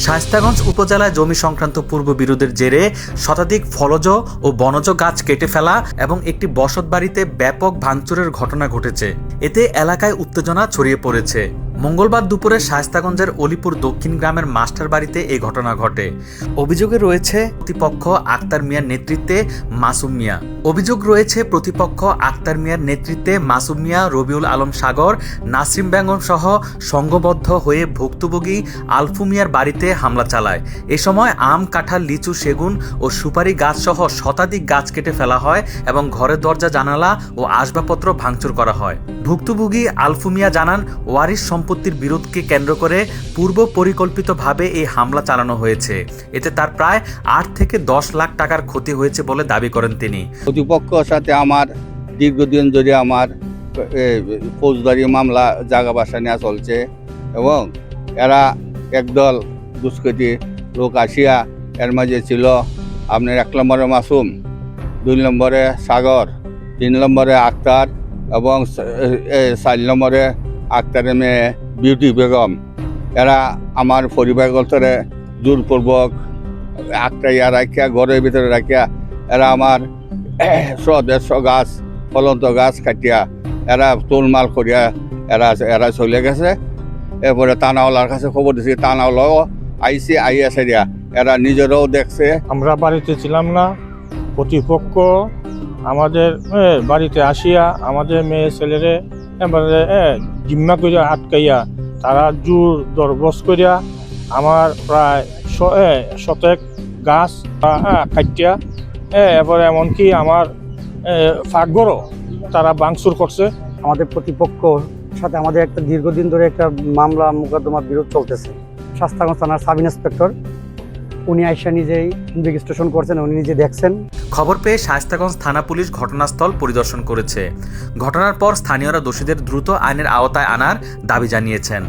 শায়েস্তাগঞ্জ উপজেলায় জমি সংক্রান্ত পূর্ব বিরোধের জেরে শতাধিক ফলজ ও বনজ গাছ কেটে ফেলা এবং একটি বসতবাড়িতে ব্যাপক ভাঙচুরের ঘটনা ঘটেছে। এতে এলাকায় উত্তেজনা ছড়িয়ে পড়েছে। মঙ্গলবার দুপুরে শায়েস্তাগঞ্জের অলিপুর দক্ষিণ গ্রামের মাস্টার বাড়িতে এই ঘটনা ঘটে। অভিযোগে রয়েছে প্রতিপক্ষ আক্তার মিয়ার নেতৃত্বে মাসুম মিয়া, রবিউল আলম সাগর, নাসরিন বেগম সহ সংঘবদ্ধ হয়ে ভুক্তভোগী আলফু মিয়ার বাড়িতে হামলা চালায়। এ সময় আম, কাঁঠাল, লিচু, সেগুন ও সুপারি গাছ সহ শতাধিক গাছ কেটে ফেলা হয় এবং ঘরের দরজা, জানালা ও আসবাবপত্র ভাঙচুর করা হয়। ভুক্তভোগী আলফু মিয়া জানান, ওয়ারিশ সম্পত্তির বিরোধকে কেন্দ্র করে পূর্ব পরিকল্পিতভাবে এই হামলা চালানো হয়েছে। এতে তার প্রায় 8 থেকে 10 লাখ টাকার ক্ষতি হয়েছে বলে দাবি করেন তিনি। প্রতিপক্ষের সাথে আমার দীর্ঘদিন ধরে আমার ফৌজদারি মামলা জায়গা বাসা নেওয়া চলছে এবং এরা একদল দুষ্কৃতী লোক আসিয়া এর মাঝে ছিল আপনার 1 নম্বরে মাসুম, 2 নম্বরে সাগর, 3 নম্বরে আক্তার এবং 4 নম্বরে আক্তারের মেয়ে বিউটি বেগম। এরা আমার পরিবারগতরে জোরপূর্বক আক্তাইয়া রাখিয়া ঘরের ভিতরে রাখিয়া এরা আমার 100-150 গাছ ফলন্ত গাছ কাটিয়া এরা তোলমাল করিয়া এরা চলে গেছে। এরপরে থানাওয়ালার কাছে খবর দিয়েছি, থানাওয়ালাও আইয়া সেরিয়া এরা নিজেরাও দেখছে। আমরা বাড়িতে ছিলাম না, প্রতিপক্ষ আমাদের বাড়িতে আসিয়া আমাদের মেয়ে ছেলেরে এবারে জিম্মা করিয়া আটকাইয়া তারা জোর দরবস করিয়া আমার প্রায় 100 গাছ কাটিয়া এরপরে এমনকি আমার ফাঁকঘরও তারা ভাঙচুর করছে। আমাদের প্রতিপক্ষ সাথে আমাদের একটা দীর্ঘদিন ধরে একটা মামলা মোকদ্দমা বিরোধ চলতেছে। শায়েস্তাগঞ্জ থানার সাব ইন্সপেক্টর উনি আইসা নিজেই ইনভেস্টিগেশন করছেন, উনি নিজে দেখছেন। খবর পেয়ে শায়েস্তাগঞ্জ থানা পুলিশ ঘটনাস্থল পরিদর্শন করেছে। ঘটনার পর স্থানীয়রা দোষীদের দ্রুত আইনের আওতায় আনার দাবি জানিয়েছেন।